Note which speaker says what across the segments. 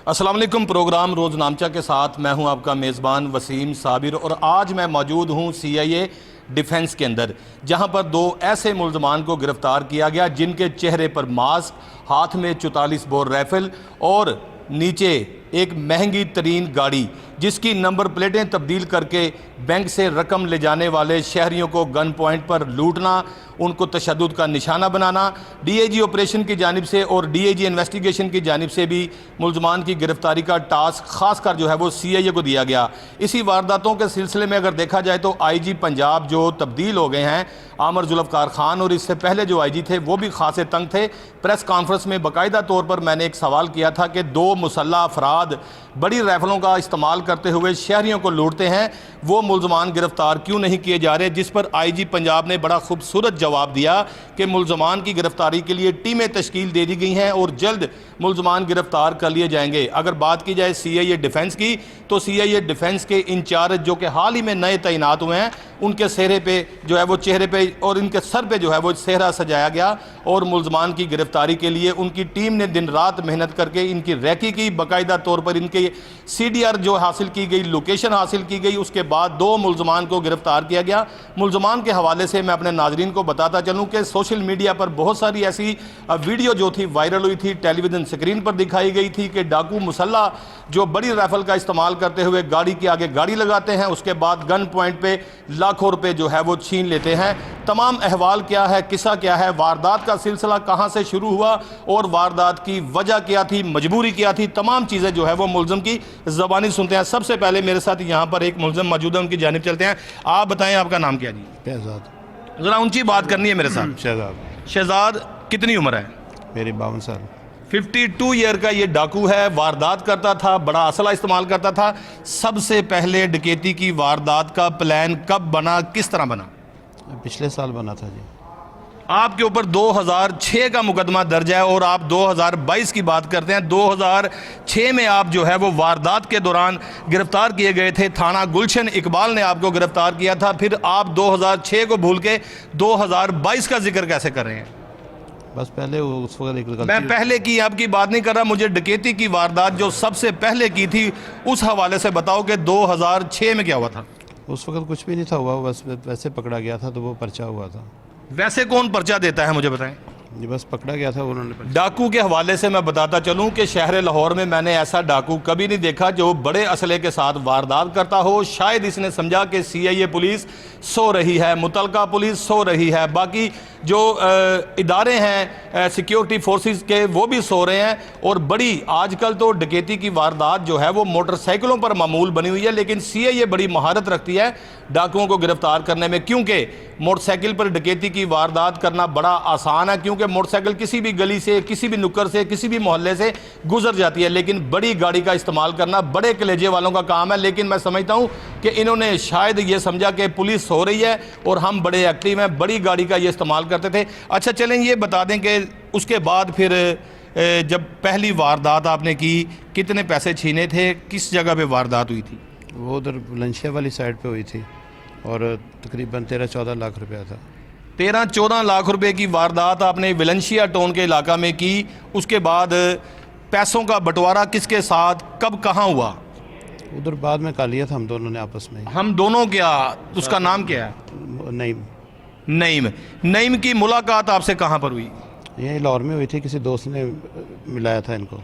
Speaker 1: अस्सलाम वालेकुम। प्रोग्राम रोज़ नामचा के साथ मैं हूं आपका मेज़बान वसीम साबिर और आज मैं मौजूद हूं CIA डिफेंस के अंदर, जहां पर दो ऐसे मुल्ज़मान को गिरफ़्तार किया गया जिनके चेहरे पर मास्क, हाथ में 44 बोर राइफल और नीचे एक महंगी तरीन गाड़ी जिसकी नंबर प्लेटें तब्दील करके बैंक से रकम ले जाने वाले शहरियों को गन पॉइंट पर लूटना, उनको तशद्दुद का निशाना बनाना, DIG ऑपरेशन की जानिब से और DIG इन्वेस्टिगेशन की जानिब से भी मुल्ज़मान की गिरफ़्तारी का टास्क ख़ासकर जो है वो CIA को दिया गया। इसी वारदातों के सिलसिले में अगर देखा जाए तो IG पंजाब जो तब्दील हो गए हैं, आमर जुल्फ़कार खान, और इससे पहले जो IG थे वो भी खासे तंग थे। प्रेस कॉन्फ्रेंस में बाकायदा तौर पर मैंने एक सवाल किया था कि दो मुसल्लह अफराद बड़ी राइफलों का इस्तेमाल करते हुए शहरियों को लूटते हैं, वो मुल्ज़मान गिरफ़्तार क्यों नहीं किए जा रहे, जिस पर IG पंजाब ने बड़ा खूबसूरत जवाब दिया कि मुल्ज़मान की गिरफ़्तारी के लिए टीमें तश्कील दे दी गई हैं और जल्द मुल्ज़मान गिरफ़्तार कर लिए जाएंगे। अगर बात की जाए CIA डिफेंस की तो CIA डिफेंस के इंचार्ज जो कि हाल ही में नए तैनात हुए हैं, उनके चेहरे पे जो है वो चेहरे पे और इनके सर पे जो है वो सेहरा सजाया गया और मुल्ज़मान की गिरफ़्तारी के लिए उनकी टीम ने दिन रात मेहनत करके इनकी रैकी की, बाकायदा तौर पर इनके CDR जो हासिल की गई, लोकेशन हासिल की गई, उसके बाद दो मुल्ज़मान को गिरफ़्तार किया गया। मुल्ज़मान के हवाले से मैं अपने नाजरीन को बताता चलूँ कि सोशल मीडिया पर बहुत सारी ऐसी वीडियो जो थी वायरल हुई थी, टेलीविज़न स्क्रीन पर दिखाई गई थी कि डाकू मुसल्ला जो बड़ी राइफल का इस्तेमाल करते हुए गाड़ी के आगे गाड़ी लगाते हैं, उसके बाद गन पॉइंट पे लाखों रुपए जो है वो छीन लेते हैं। तमाम अहवाल क्या है, किस्सा क्या है, वारदात का सिलसिला कहाँ से शुरू हुआ और वारदात की वजह क्या थी, मजबूरी क्या थी, तमाम चीज़ें जो है वो मुल्ज़म की ज़बानी सुनते हैं। सबसे पहले मेरे साथ यहाँ पर एक मुल्ज़म मौजूद है, उनकी जानिब चलते हैं। आप बताएं आपका नाम क्या जी?
Speaker 2: शहजाद।
Speaker 1: ज़रा ऊँची बात करनी है मेरे साथ।
Speaker 2: शहजाद।
Speaker 1: शहजाद, कितनी उम्र है?
Speaker 2: मेरी 52 साल।
Speaker 1: 52 ईयर का ये डाकू है, वारदात करता था, बड़ा असला इस्तेमाल करता था। सबसे पहले डकैती की वारदात का प्लान कब बना, किस तरह बना?
Speaker 2: पिछले साल बना था जी।
Speaker 1: आपके ऊपर 2006 का मुकदमा दर्ज है और आप 2022 की बात करते हैं। 2006 में आप जो है वो वारदात के दौरान गिरफ्तार किए गए थे, थाना गुलशन इकबाल ने आपको गिरफ्तार किया था। फिर आप 2006 को भूल के 2022 का जिक्र कैसे कर रहे हैं?
Speaker 2: बस पहले उस वक्त
Speaker 1: मैं पहले की आपकी बात नहीं कर रहा, मुझे डकैती की वारदात जो सबसे पहले की थी उस हवाले से बताओ कि 2006 में क्या हुआ था?
Speaker 2: उस वक्त कुछ भी नहीं था हुआ, बस वैसे पकड़ा गया था तो वो पर्चा हुआ था।
Speaker 1: वैसे कौन पर्चा देता है मुझे बताएं?
Speaker 2: जी बस पकड़ा गया था उन्होंने।
Speaker 1: डाकू के हवाले से मैं बताता चलूं कि शहर लाहौर में मैंने ऐसा डाकू कभी नहीं देखा जो बड़े असले के साथ वारदात करता हो। शायद इसने समझा कि CIA पुलिस सो रही है, मुतलका पुलिस सो रही है, बाकी जो इदारे हैं सिक्योरिटी फोर्सेस के वो भी सो रहे हैं। और बड़ी आजकल तो डकैती की वारदात जो है वो मोटरसाइकिलों पर मामूल बनी हुई है, लेकिन CIA बड़ी महारत रखती है डाकुओं को गिरफ्तार करने में, क्योंकि मोटरसाइकिल पर डकैती की वारदात करना बड़ा आसान है, क्योंकि मोटरसाइकिल किसी भी गली से, किसी भी नुक्कड़ से, किसी भी मोहल्ले से गुजर जाती है। लेकिन बड़ी गाड़ी का इस्तेमाल करना बड़े कलेजे वालों का काम है। लेकिन मैं समझता हूँ कि इन्होंने शायद ये समझा कि पुलिस हो रही है और हम बड़े एक्टिव हैं, बड़ी गाड़ी का ये इस्तेमाल करते थे। अच्छा चलें ये बता दें कि उसके बाद फिर जब पहली वारदात आपने की, कितने पैसे छीने थे, किस जगह पे वारदात हुई थी?
Speaker 2: वो उधर बुलंदशहर वाली साइड पे हुई थी और तकरीबन 13-14 लाख रुपया था।
Speaker 1: 13-14 लाख रुपए की वारदात आपने विलंशिया टाउन के इलाका में की। उसके बाद पैसों का बंटवारा किसके साथ, कब, कहाँ हुआ?
Speaker 2: उधर बाद में कर लिया था हम दोनों ने आपस में।
Speaker 1: हम दोनों क्या? उसका नाम क्या है? नईम। नईम की मुलाकात आपसे कहाँ पर हुई?
Speaker 2: यही लाहौर में हुई थी, किसी दोस्त ने मिलाया था इनको।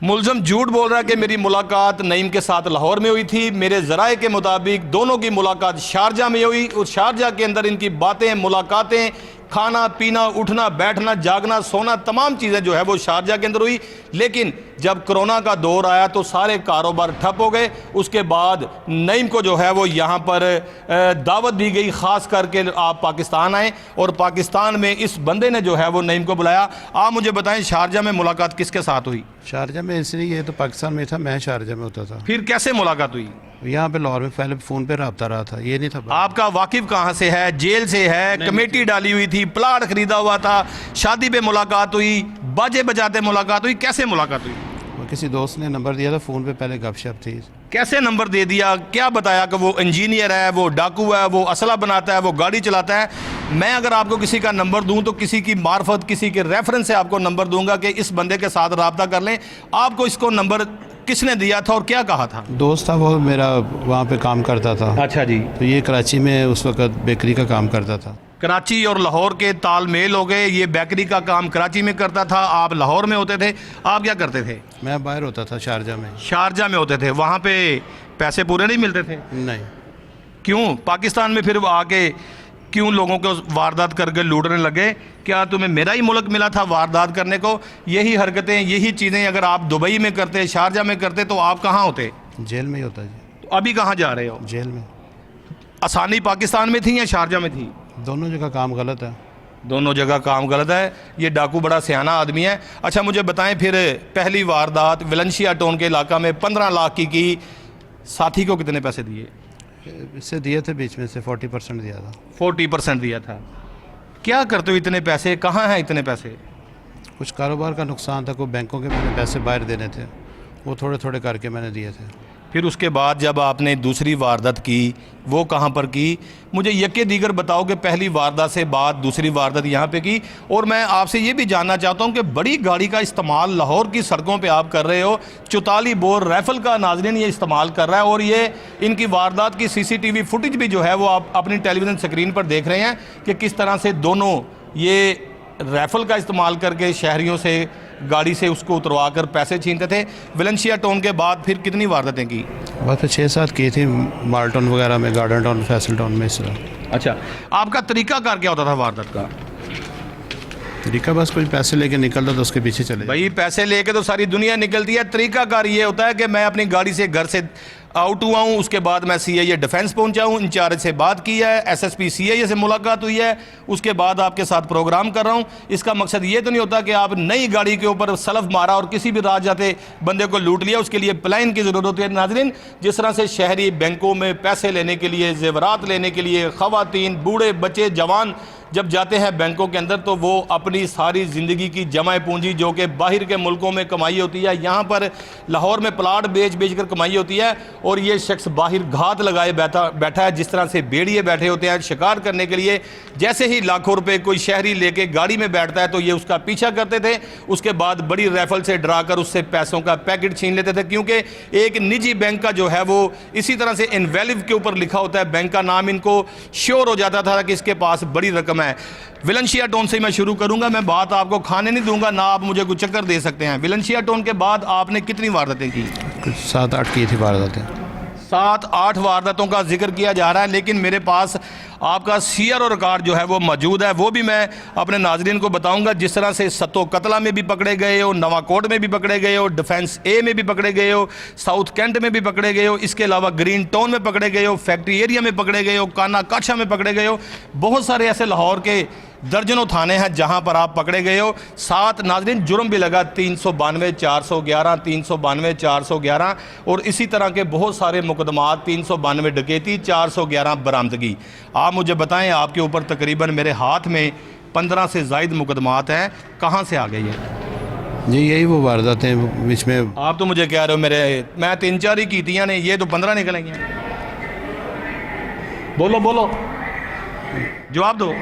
Speaker 1: मुल्ज़म झूठ बोल रहा है कि मेरी मुलाकात नईम के साथ लाहौर में हुई थी। मेरे ज़राए के मुताबिक दोनों की मुलाकात शारजा में हुई और शारजा के अंदर इनकी बातें, मुलाकातें, खाना पीना, उठना बैठना, जागना सोना, तमाम चीज़ें जो है वो शारजा के अंदर हुई। लेकिन जब कोरोना का दौर आया तो सारे कारोबार ठप हो गए। उसके बाद नईम को जो है वो यहाँ पर दावत दी गई, ख़ास करके आप पाकिस्तान आएँ, और पाकिस्तान में इस बंदे ने जो है वो नईम को बुलाया। आप मुझे बताएं शारजा में मुलाकात किसके साथ हुई?
Speaker 2: शारजा में इसलिए, ये तो पाकिस्तान में था, मैं शारजा में होता था।
Speaker 1: फिर कैसे मुलाकात हुई?
Speaker 2: यहाँ पे लाहौर में पहले फ़ोन पे रब्ता रहा था, ये नहीं था।
Speaker 1: आपका वाकिफ कहाँ से है? जेल से है? कमेटी डाली हुई थी, प्लाट खरीदा हुआ था, शादी पे मुलाकात हुई, बाजे बजाते मुलाकात हुई, कैसे मुलाकात हुई?
Speaker 2: वो किसी दोस्त ने नंबर दिया था, फ़ोन पे पहले गपशप थी।
Speaker 1: कैसे नंबर दे दिया? क्या बताया कि वो इंजीनियर है, वो डाकू है, वो असला बनाता है, वो गाड़ी चलाता है? मैं अगर आपको किसी का नंबर दूं तो किसी की मार्फत, किसी के रेफरेंस से आपको नंबर दूंगा कि इस बंदे के साथ रब्ता कर लें। आपको इसको नंबर किसने दिया था और क्या कहा था?
Speaker 2: दोस्त था वो मेरा, वहाँ पे काम करता था।
Speaker 1: अच्छा जी।
Speaker 2: तो ये कराची में उस वक्त बेकरी का काम करता था।
Speaker 1: कराची और लाहौर के तालमेल हो गए। ये बेकरी का काम कराची में करता था, आप लाहौर में होते थे। आप क्या करते थे?
Speaker 2: मैं बाहर होता था, शारजा में।
Speaker 1: शारजा में होते थे। वहाँ पे पैसे पूरे नहीं मिलते थे?
Speaker 2: नहीं।
Speaker 1: क्यों? पाकिस्तान में फिर आके क्यों लोगों को वारदात करके लूटने लगे? क्या तुम्हें मेरा ही मुल्क मिला था वारदात करने को? यही हरकतें, यही चीज़ें अगर आप दुबई में करते, शारजा में करते, तो आप कहाँ होते?
Speaker 2: जेल में ही होता जी।
Speaker 1: तो अभी कहाँ जा रहे हो?
Speaker 2: जेल में।
Speaker 1: आसानी पाकिस्तान में थी या शारजा में थी?
Speaker 2: दोनों जगह काम गलत है।
Speaker 1: दोनों जगह काम गलत है। ये डाकू बड़ा सियाना आदमी है। अच्छा मुझे बताएं, फिर पहली वारदात वेलेंशिया टाउन के इलाका में 15 लाख की साथी को कितने पैसे दिए?
Speaker 2: इससे दिए थे बीच में से 40% दिया था।
Speaker 1: 40% दिया था। क्या करते हो इतने पैसे? कहाँ हैं इतने पैसे?
Speaker 2: कुछ कारोबार का नुकसान था, कोई बैंकों के मैंने पैसे बाहर देने थे, वो थोड़े थोड़े करके मैंने दिए थे।
Speaker 1: फिर उसके बाद जब आपने दूसरी वारदात की, वो कहाँ पर की? मुझे यके दीगर बताओ कि पहली वारदात से बाद दूसरी वारदात यहाँ पे की। और मैं आपसे ये भी जानना चाहता हूँ कि बड़ी गाड़ी का इस्तेमाल लाहौर की सड़कों पे आप कर रहे हो, 44 बोर राइफल का नाज़रीन ये इस्तेमाल कर रहा है, और ये इनकी वारदात की CCTV फुटेज भी जो है वो आप अपनी टेलीविज़न स्क्रीन पर देख रहे हैं कि किस तरह से दोनों ये राइफल का इस्तेमाल करके शहरियों से गाड़ी से उसको उतरवा कर पैसे छीनते थे। वेलेंशिया टाउन के बाद फिर कितनी वारदातें की?
Speaker 2: बस 6-7 की थी, माल्टन वगैरह में, गार्डन टाउन, फैसल टाउन में, इस तरह।
Speaker 1: अच्छा, आपका तरीकाकार क्या होता था वारदात का?
Speaker 2: तरीका बस कोई पैसे लेके निकलता तो उसके पीछे चले।
Speaker 1: भाई पैसे लेके तो सारी दुनिया निकलती है। तरीकाकार ये होता है कि मैं अपनी गाड़ी से घर से आउट हुआ हूँ, उसके बाद मैं CIA डिफेंस पहुंचा हूँ, इंचार्ज से बात की है, SSP CIA से मुलाकात हुई है, उसके बाद आपके साथ प्रोग्राम कर रहा हूँ। इसका मकसद ये तो नहीं होता कि आप नई गाड़ी के ऊपर सलफ मारा और किसी भी रात जाते बंदे को लूट लिया। उसके लिए प्लान की ज़रूरत है। नाज़रीन, जिस तरह से शहरी बैंकों में पैसे लेने के लिए, जेवरात लेने के लिए, ख़वातीन, बूढ़े, बच्चे, जवान जब जाते हैं बैंकों के अंदर, तो वो अपनी सारी ज़िंदगी की जमा पूंजी जो कि बाहर के मुल्कों में कमाई होती है, यहाँ पर लाहौर में प्लाट बेच कर कमाई होती है, और ये शख्स बाहर घात लगाए बैठा है। जिस तरह से भेड़िए बैठे होते हैं शिकार करने के लिए, जैसे ही लाखों रुपए कोई शहरी लेके गाड़ी में बैठता है तो ये उसका पीछा करते थे। उसके बाद बड़ी राइफल से डराकर उससे पैसों का पैकेट छीन लेते थे, क्योंकि एक निजी बैंक का जो है वो इसी तरह से इनवैलिव के ऊपर लिखा होता है बैंक का नाम, इनको श्योर हो जाता था कि इसके पास बड़ी रकम है। वेलेंशिया टाउन से मैं शुरू करूंगा। मैं बात आपको खाने नहीं दूंगा, ना आप मुझे कुछ चक्कर दे सकते हैं। वेलेंशिया टाउन के बाद आपने कितनी वारदातें की?
Speaker 2: 7-8 की थी वारदातें।
Speaker 1: 7-8 वारदातों का जिक्र किया जा रहा है, लेकिन मेरे पास आपका सीआर और रिकॉर्ड जो है वो मौजूद है, वो भी मैं अपने नाजरीन को बताऊंगा। जिस तरह से सत्तो कतला में भी पकड़े गए हो, नवाकोट में भी पकड़े गए हो, डिफेंस A में भी पकड़े गए हो, साउथ कैंट में भी पकड़े गए हो, इसके अलावा ग्रीन टाउन में पकड़े गए हो, फैक्ट्री एरिया में पकड़े गए हो, काना काछा में पकड़े गए हो। बहुत सारे ऐसे लाहौर के दर्जनों थाने हैं जहां पर आप पकड़े गए हो। 7 नाजरीन जुर्म भी लगा, 392, 411, 392, 411, और इसी तरह के बहुत सारे मुकदमात, 392 डकैती, 411 बरामदगी। आप मुझे बताएं, आपके ऊपर तकरीबन मेरे हाथ में 15 से ज़ायद मुकदमात हैं, कहाँ से आ गई है?
Speaker 2: जी यही वो वारदातें बीच में।
Speaker 1: आप तो मुझे कह रहे हो मैं 3-4 ही कीतियाँ ने, ये तो 15 निकलेंगे। बोलो बोलो, जवाब दो।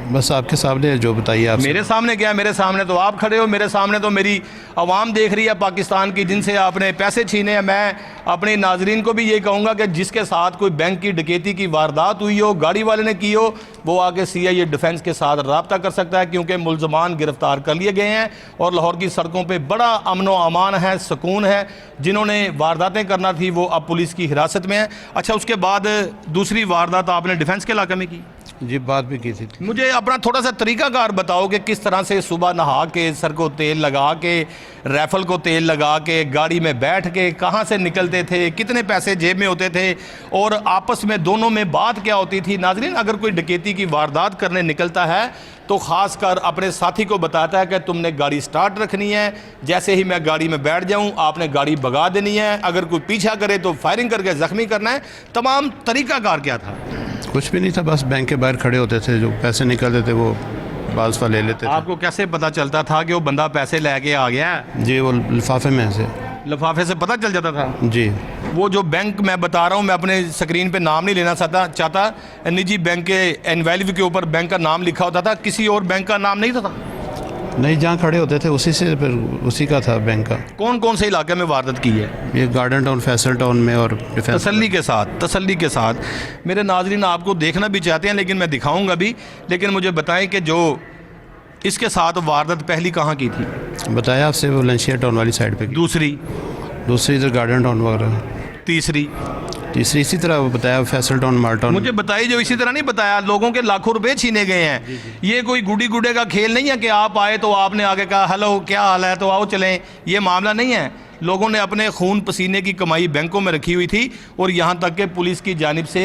Speaker 2: बस आपके सामने जो बताइए आप।
Speaker 1: मेरे सामने क्या है? मेरे सामने तो आप खड़े हो, मेरे सामने तो मेरी आवाम देख रही है पाकिस्तान की, जिनसे आपने पैसे छीने हैं। मैं अपने नाजरीन को भी ये कहूँगा कि जिसके साथ कोई बैंक की डकैती की वारदात हुई हो, गाड़ी वाले ने की हो, वो आके CIA डिफेंस के साथ रब्ता कर सकता है, क्योंकि मुलजमान गिरफ्तार कर लिए गए हैं और लाहौर की सड़कों पर बड़ा अमन व अमान है, सुकून है। जिन्होंने वारदातें करना थी वो अब पुलिस की हिरासत में है। अच्छा, उसके बाद दूसरी वारदात आपने डिफेंस के इलाके में की?
Speaker 2: जी बात भी की थी।
Speaker 1: मुझे अपना थोड़ा सा तरीकाकार बताओ कि किस तरह से सुबह नहा के, सर को तेल लगा के, राइफल को तेल लगा के, गाड़ी में बैठ के कहाँ से निकलते थे, कितने पैसे जेब में होते थे, और आपस में दोनों में बात क्या होती थी? नाजरीन, अगर कोई डकैती की वारदात करने निकलता है तो ख़ास कर अपने साथी को बताता है कि तुमने गाड़ी स्टार्ट रखनी है, जैसे ही मैं गाड़ी में बैठ जाऊं आपने गाड़ी भगा देनी है, अगर कोई पीछा करे तो फायरिंग करके ज़ख्मी करना है। तमाम तरीकाकार क्या था?
Speaker 2: कुछ भी नहीं था, बस बैंक के बाहर खड़े होते थे, जो पैसे निकलते थे वो बाज़ ले लेते थे।
Speaker 1: आपको कैसे पता चलता था कि वो बंदा पैसे लेके आ गया है?
Speaker 2: जी वो लिफाफे में से,
Speaker 1: लिफाफे से पता चल जाता था?
Speaker 2: जी।
Speaker 1: वो जो बैंक मैं बता रहा हूँ, मैं अपने स्क्रीन पे नाम नहीं लेना चाहता, निजी बैंक के इनवैल्यू के ऊपर बैंक का नाम लिखा होता था, किसी और बैंक का नाम नहीं था?
Speaker 2: नहीं, जहाँ खड़े होते थे उसी से, फिर उसी का था बैंक का।
Speaker 1: कौन कौन से इलाके में वारदात की है?
Speaker 2: ये गार्डन टाउन, फैसल टाउन में और डिफेंस।
Speaker 1: तसल्ली के साथ मेरे नाजरीन आपको देखना भी चाहते हैं, लेकिन मैं दिखाऊंगा भी। लेकिन मुझे बताएं कि जो इसके साथ वारदात पहली कहाँ की थी?
Speaker 2: बताया आपसे, वो लंशिया टाउन वाली साइड पे की। दूसरी इधर गार्डन टाउन वगैरह।
Speaker 1: तीसरी
Speaker 2: इसी तरह वो बताया, फैसल टाउन, मार टाउन।
Speaker 1: मुझे बताइए, जो इसी तरह नहीं बताया, लोगों के लाखों रुपए छीने गए हैं। ये कोई गुडी गुडे का खेल नहीं है कि आप आए तो आपने आगे कहा हेलो क्या हाल है तो आओ चलें, ये मामला नहीं है। लोगों ने अपने खून पसीने की कमाई बैंकों में रखी हुई थी, और यहाँ तक कि पुलिस की जानिब से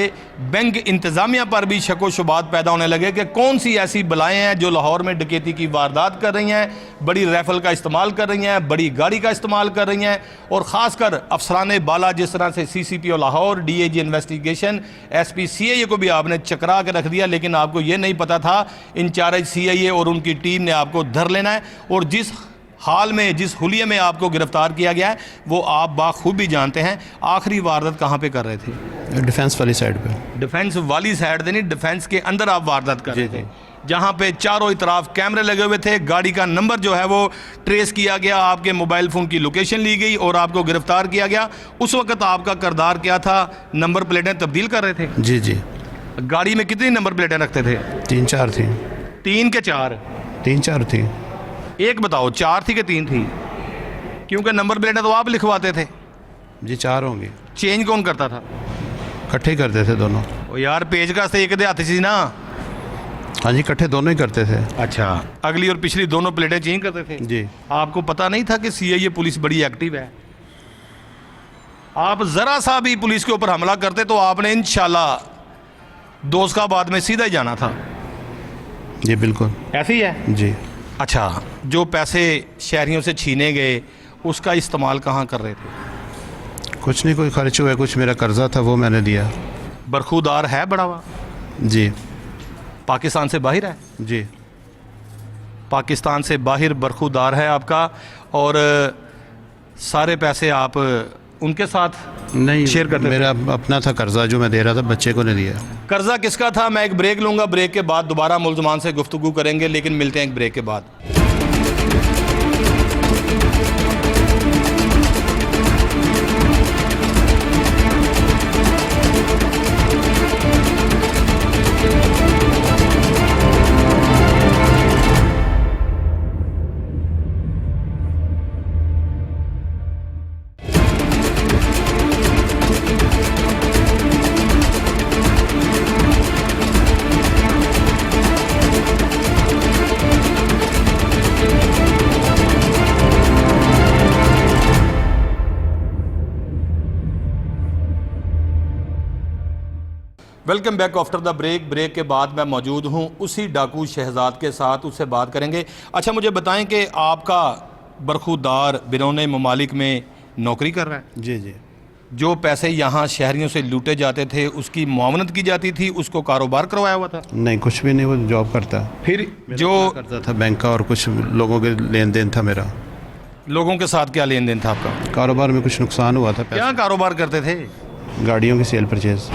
Speaker 1: बैंक इंतज़ामिया पर भी शक व शुबात पैदा होने लगे कि कौन सी ऐसी बलाएँ हैं जो लाहौर में डकैती की वारदात कर रही हैं, बड़ी राइफल का इस्तेमाल कर रही हैं, बड़ी गाड़ी का इस्तेमाल कर रही हैं। और ख़ासकर अफसरान बाला जिस तरह से CCPO Lahore, DAG investigation, SP CIA को भी आपने चकरा के रख दिया, लेकिन आपको ये नहीं पता था इंचार्ज CIA और उनकी टीम ने आपको धर लेना है। और जिस हाल में, जिस हुलिये में आपको गिरफ्तार किया गया है, वो आप बाखूब भी जानते हैं। आखिरी वारदात कहाँ पे कर रहे थे?
Speaker 2: डिफेंस वाली साइड पे।
Speaker 1: डिफेंस वाली साइड नहीं, डिफेंस के अंदर आप वारदात कर रहे थे, जहाँ पे चारों तरफ कैमरे लगे हुए थे। गाड़ी का नंबर जो है वो ट्रेस किया गया, आपके मोबाइल फ़ोन की लोकेशन ली गई और आपको गिरफ्तार किया गया। उस वक्त आपका किरदार क्या था? नंबर प्लेटें तब्दील कर रहे थे?
Speaker 2: जी जी।
Speaker 1: गाड़ी में कितनी नंबर प्लेटें रखते थे?
Speaker 2: 3-4 थी।
Speaker 1: 3 के 4?
Speaker 2: 3-4 थी।
Speaker 1: एक बताओ, 4 थी कि 3 थी? क्योंकि नंबर प्लेटें तो आप लिखवाते थे।
Speaker 2: जी 4 होंगी।
Speaker 1: चेंज कौन करता था?
Speaker 2: इकट्ठे करते थे दोनों।
Speaker 1: ओ यार, पेज का से एक दे हाथ सी ना।
Speaker 2: हाँ जी, इकट्ठे दोनों ही करते थे।
Speaker 1: अच्छा, अगली और पिछली दोनों प्लेटें चेंज करते थे?
Speaker 2: जी।
Speaker 1: आपको पता नहीं था कि CIA पुलिस बड़ी एक्टिव है? आप ज़रा सा भी पुलिस के ऊपर हमला करते तो आपने इंशाल्लाह दोस्ताबाद में सीधा ही जाना था।
Speaker 2: जी बिल्कुल
Speaker 1: ऐसे ही है
Speaker 2: जी।
Speaker 1: अच्छा, जो पैसे शहरियों से छीने गए उसका इस्तेमाल कहाँ कर रहे थे?
Speaker 2: कुछ नहीं, कोई खर्च हुआ, कुछ मेरा कर्जा था वो मैंने दिया।
Speaker 1: बरखुदार है बड़ा हुआ?
Speaker 2: जी।
Speaker 1: पाकिस्तान से बाहर है?
Speaker 2: जी।
Speaker 1: पाकिस्तान से बाहर बरखुदार है आपका, और सारे पैसे आप उनके साथ
Speaker 2: नहीं
Speaker 1: शेयर करते?
Speaker 2: मेरा अपना था कर्जा जो मैं दे रहा था, बच्चे को नहीं दिया।
Speaker 1: कर्जा किसका था? मैं एक ब्रेक लूँगा, ब्रेक के बाद दोबारा मुल्ज़मान से गुफ्तगू करेंगे, लेकिन मिलते हैं एक ब्रेक के बाद। Welcome back after the break. Break के बाद मैं मौजूद हूँ उसी डाकू शहजाद के साथ, उससे बात करेंगे। अच्छा, मुझे बताएं कि आपका बरखुदार बिरौने ममालिक में नौकरी कर रहा है?
Speaker 2: जी जी।
Speaker 1: जो पैसे यहाँ शहरियों से लूटे जाते थे उसकी मुआवनत की जाती थी, उसको कारोबार करवाया हुआ था?
Speaker 2: नहीं, कुछ भी नहीं, वो जॉब करता।
Speaker 1: फिर जो
Speaker 2: करता था बैंक का, और कुछ लोगों के लेन देन था मेरा।
Speaker 1: लोगों के साथ क्या लेन देन था आपका?
Speaker 2: कारोबार में कुछ नुकसान हुआ था।
Speaker 1: क्या कारोबार करते थे?
Speaker 2: गाड़ियों की सेल परचेज।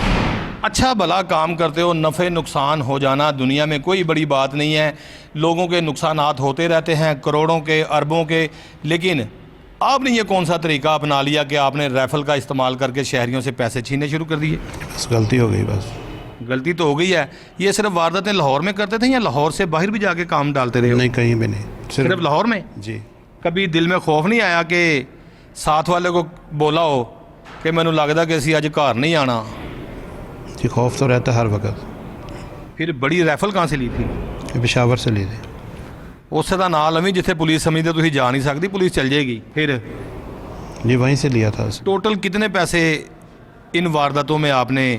Speaker 1: अच्छा भला काम करते हो, नफ़े नुकसान हो जाना दुनिया में कोई बड़ी बात नहीं है। लोगों के नुकसानात होते रहते हैं, करोड़ों के, अरबों के। लेकिन आपने ये कौन सा तरीका अपना लिया कि आपने राइफल का इस्तेमाल करके शहरियों से पैसे छीनने शुरू कर दिए?
Speaker 2: बस गलती हो गई। बस
Speaker 1: गलती तो हो गई है। ये सिर्फ वारदातें लाहौर में करते थे या लाहौर से बाहर भी जाके काम डालते रहे?
Speaker 2: नहीं, कहीं भी नहीं,
Speaker 1: सिर्फ लाहौर में?
Speaker 2: जी।
Speaker 1: कभी दिल में खौफ नहीं आया कि साथ वाले को बोला हो कि मैनू लगता कि असी अज घर नहीं आना?
Speaker 2: जी, खौफ तो रहता हर वक्त।
Speaker 1: फिर बड़ी राइफल कहाँ से ली थी?
Speaker 2: पेशावर से ली थी।
Speaker 1: उस दा नाल लवी जिथे पुलिस समझते तुम जा नहीं सकती, पुलिस चल जाएगी। फिर
Speaker 2: जी वहीं से लिया था।
Speaker 1: टोटल कितने पैसे इन वारदातों में आपने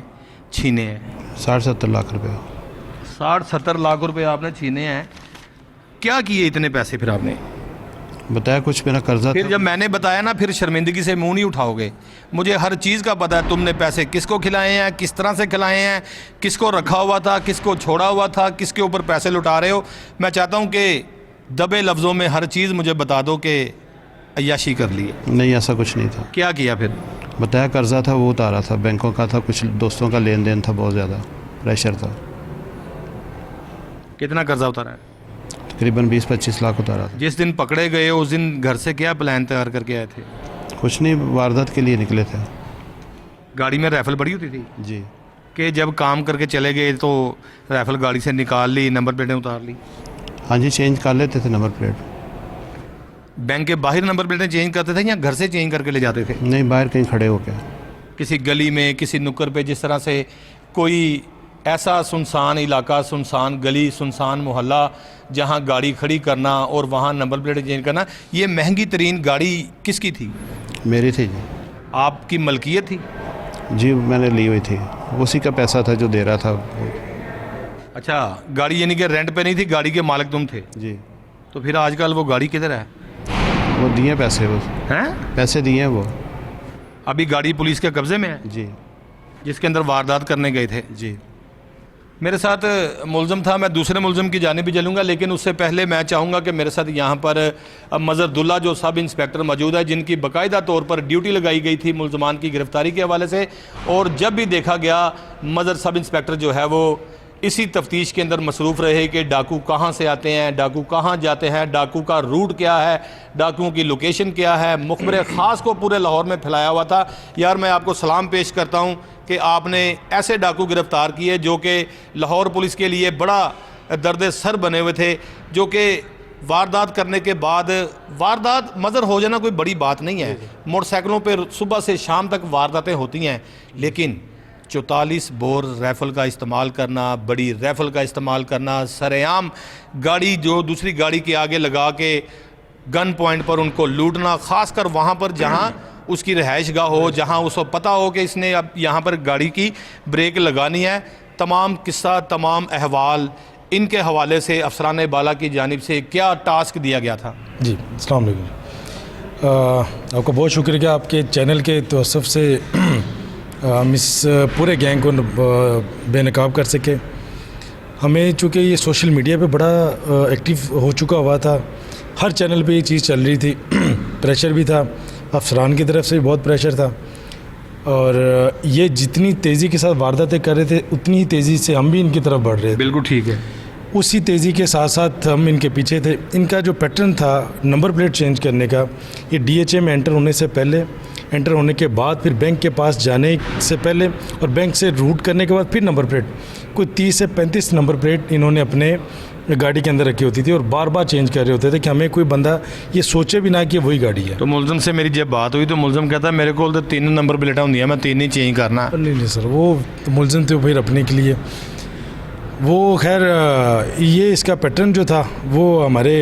Speaker 1: छीने हैं?
Speaker 2: 60-70 लाख रुपए।
Speaker 1: 60-70 लाख रुपए आपने छीने हैं। क्या किए इतने पैसे फिर आपने?
Speaker 2: बताया, कुछ मेरा कर्जा
Speaker 1: फिर
Speaker 2: था।
Speaker 1: जब मैंने बताया ना, फिर शर्मिंदगी से मुंह नहीं उठाओगे। मुझे हर चीज़ का पता है। तुमने पैसे किसको खिलाए हैं, किस तरह से खिलाए हैं, किसको रखा हुआ था, किसको छोड़ा हुआ था, किसके ऊपर पैसे लुटा रहे हो। मैं चाहता हूँ कि दबे लफ्ज़ों में हर चीज़ मुझे बता दो कि अय्याशी कर ली है।
Speaker 2: नहीं, ऐसा कुछ नहीं था।
Speaker 1: क्या किया फिर?
Speaker 2: बताया, कर्जा था वो उतारा था, बैंकों का था, कुछ दोस्तों का लेन देन था, बहुत ज़्यादा प्रेशर था।
Speaker 1: कितना कर्जा उतारा है?
Speaker 2: तकरीबन 20-25 लाख उतारा था।
Speaker 1: जिस दिन पकड़े गए उस दिन घर से क्या प्लान तैयार करके आए थे?
Speaker 2: कुछ नहीं, वारदात के लिए निकले थे।
Speaker 1: गाड़ी में राइफल पड़ी होती थी
Speaker 2: जी।
Speaker 1: कि जब काम करके चले गए तो राइफल गाड़ी से निकाल ली, नंबर प्लेटें उतार ली?
Speaker 2: हाँ जी, चेंज कर लेते थे नंबर प्लेट।
Speaker 1: बैंक के बाहर नंबर प्लेटें चेंज करते थे या घर से चेंज करके ले जाते थे?
Speaker 2: नहीं, बाहर कहीं खड़े हो गया।
Speaker 1: किसी गली में, किसी नुक्कड़ पे, जिस तरह से कोई ऐसा सुनसान इलाका, सुनसान गली, सुनसान मोहल्ला जहां गाड़ी खड़ी करना और वहां नंबर प्लेट चेंज करना, ये महंगी तरीन गाड़ी किसकी थी?
Speaker 2: मेरी थी जी।
Speaker 1: आपकी मलकियत थी?
Speaker 2: जी, मैंने ली हुई थी, उसी का पैसा था जो दे रहा था।
Speaker 1: अच्छा, गाड़ी यानी कि रेंट पे नहीं थी, गाड़ी के मालिक तुम थे?
Speaker 2: जी।
Speaker 1: तो फिर आजकल वो गाड़ी किधर है?
Speaker 2: वो दिए पैसे, वो
Speaker 1: हैं?
Speaker 2: पैसे दिए हैं वो।
Speaker 1: अभी गाड़ी पुलिस के कब्जे में है
Speaker 2: जी।
Speaker 1: जिसके अंदर वारदात करने गए थे?
Speaker 2: जी।
Speaker 1: मेरे साथ मुलज़म था, मैं दूसरे मुलज़म की जानिब भी चलूँगा, लेकिन उससे पहले मैं चाहूँगा कि मेरे साथ यहाँ पर मज़रदुल्ला जो सब इंस्पेक्टर मौजूद है, जिनकी बाकायदा तौर पर ड्यूटी लगाई गई थी मुलज़मान की गिरफ़्तारी के हवाले से, और जब भी देखा गया मज़र सब इंस्पेक्टर जो है वो इसी तफ्तीश के अंदर मसरूफ़ रहे कि डाकू कहाँ से आते हैं, डाकू कहाँ जाते हैं, डाकू का रूट क्या है, डाकुओं की लोकेशन क्या है। मुखबिर ख़ास को पूरे लाहौर में फैलाया हुआ था। यार, मैं आपको सलाम पेश करता हूँ कि आपने ऐसे डाकू गिरफ़्तार किए जो कि लाहौर पुलिस के लिए बड़ा दर्द सर बने हुए थे, जो कि वारदात करने के बाद, वारदात मज़र हो जाना कोई बड़ी बात नहीं है, मोटरसाइकिलों पर सुबह से शाम तक वारदातें होती हैं, लेकिन 44 बोर राइफ़ल का इस्तेमाल करना, बड़ी राइफ़ल का इस्तेमाल करना, सरेआम गाड़ी जो दूसरी गाड़ी के आगे लगा के गन पॉइंट पर उनको लूटना, ख़ासकर वहाँ पर जहाँ उसकी रिहाइश गाह हो, जहाँ उसको पता हो कि इसने अब यहाँ पर गाड़ी की ब्रेक लगानी है। तमाम किस्सा, तमाम अहवाल इनके हवाले से अफसरान बाला की जानिब से क्या टास्क दिया गया था?
Speaker 3: जी, अस्सलाम वालेकुम। आपका बहुत शुक्रिया कि आपके चैनल के तवस्सुफ से हम इस पूरे गैंग को बेनकाब कर सके। हमें चूँकि ये सोशल मीडिया पे बड़ा एक्टिव हो चुका हुआ था, हर चैनल पे ये चीज़ चल रही थी, प्रेशर भी था, अफसरान की तरफ से भी बहुत प्रेशर था, और ये जितनी तेज़ी के साथ वारदातें कर रहे थे उतनी ही तेज़ी से हम भी इनकी तरफ बढ़ रहे थे।
Speaker 1: बिल्कुल ठीक है।
Speaker 3: उसी तेज़ी के साथ साथ हम इनके पीछे थे। इनका जो पैटर्न था नंबर प्लेट चेंज करने का, ये DHA में एंटर होने से पहले, एंटर होने के बाद, फिर बैंक के पास जाने से पहले और बैंक से रूट करने के बाद फिर नंबर प्लेट, कोई 30 से 35 नंबर प्लेट इन्होंने अपने गाड़ी के अंदर रखी होती थी और बार बार चेंज कर रहे होते थे कि हमें कोई बंदा ये सोचे भी ना कि वही गाड़ी है।
Speaker 1: तो मुलज़म से मेरी जब बात हुई तो मुलज़म कहता है मेरे को तो 3 नंबर प्लेटें होंगी, मैं 3 ही चेंज करना।
Speaker 3: नहीं सर, वो मुलज़म थे फिर अपने के लिए। वो खैर ये इसका पैटर्न जो था वो हमारे